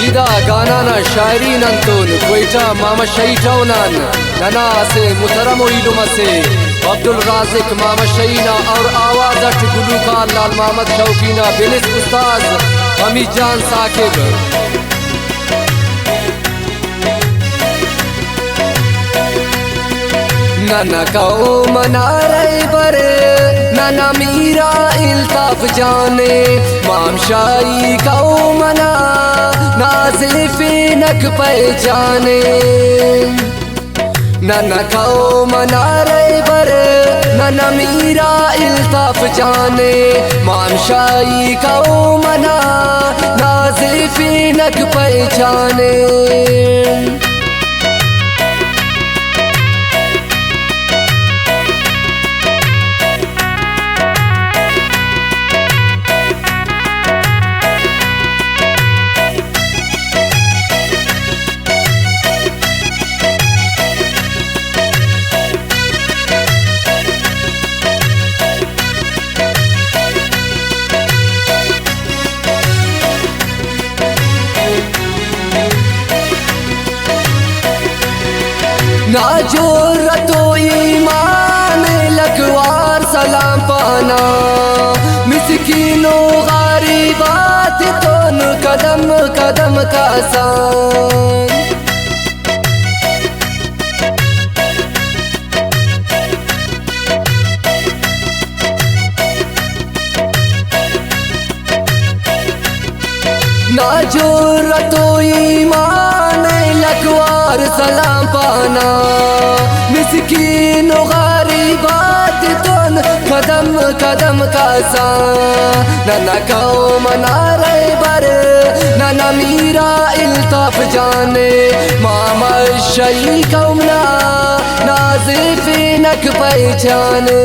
इदा गाना ना शायरी नंतोन कोयटा मामा शहीटौनान नना से मुहतरम इलुम से अब्दुल राज़िक मामा शहीना और आवाज़ गुलूकार लाल मोहम्मद शौकीना बिलिस उस्ताद हमीद जान साकिब नना कौ मना रहे बरे नना मीरा इल्ताफ जाने माम शाही कौ मना नाज़िफ़े नक पहचाने नना कौ मना रहे बरे नना मीरा इल्ताफ जाने माम शाही कौ मना नाज़िफ़े नक पहचाने ना जोरतो ईमान लखवार सलाम पाना मिस्कीनो गरीबात तोन कदम कदम का आसान ना जोरतो ईमान लखवार सलाम पाना मिस्कीन गरीबात तोन कदम कदम का सा नना कौ मना रहे बर नना मीरा इल्ताफ जाने मामा शही कौमना नाज़िफ़े नक पहचाने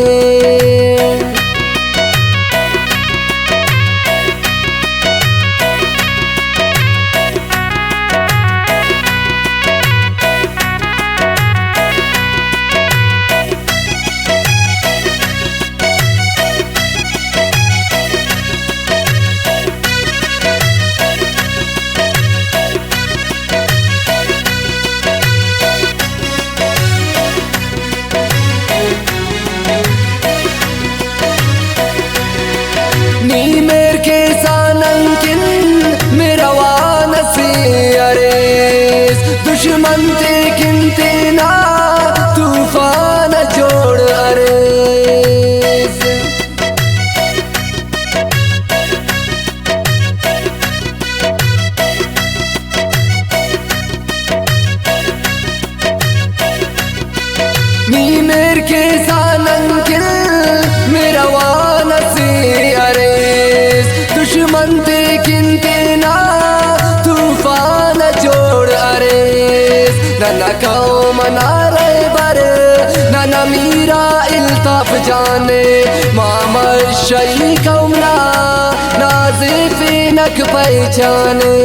नी मेर के सानंकिन मेरा वान से अरेस दुश्मन ते किनते ना तूफान जोड़ अरेस नी मेर के सानंकिन मेरा वान से दुश्मन ते किनते ना तूफान जोड़ अरेस नना कौ मना रहे बर नना मीरा इल्ताफ जाने मामा शही कौमना नाज़िफ़े नक पहचाने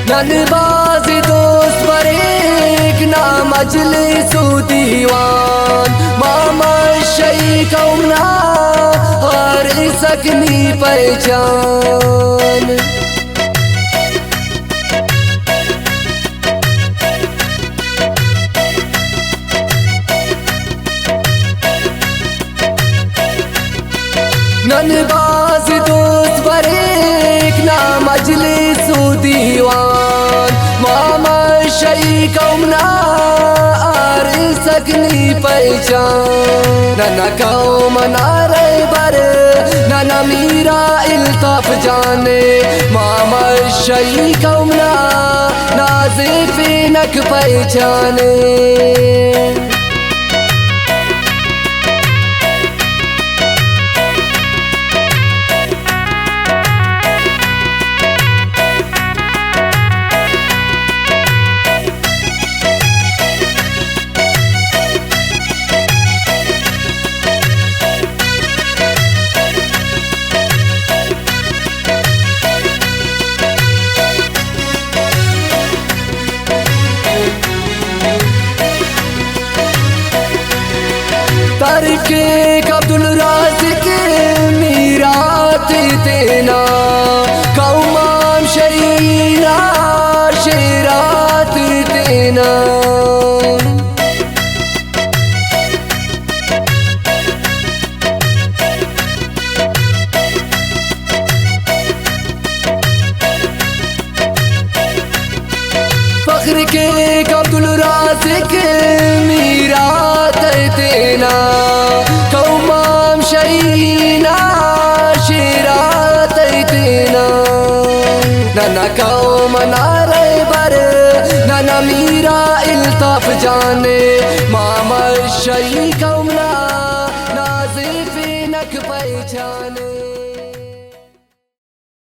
ननबाज दोस्त पर एक ना मजलिसो दीवान मामा शही कौमना हर सकनी पहचान ननबाज दोस्त पर एक ना मजलिसो दीवान मामा शही कौमना आर सकनी पहचान नना कौ मना रहे बर नना मीरा इल्ताफ जाने मामा शही कौमना नाज़िफ़े नक पहचाने के अब्दुल राज़िक मीरात तेना कौमाम शरीना शेरात तेना फख्र के अब्दुल राज़िक मीरात तेना कौमाम शरीना शेरात तेना नना कौम नारे बर नना मीरा इल्ताफ जाने मामा शही कौमना नाज़िफ़ नक पहचाने।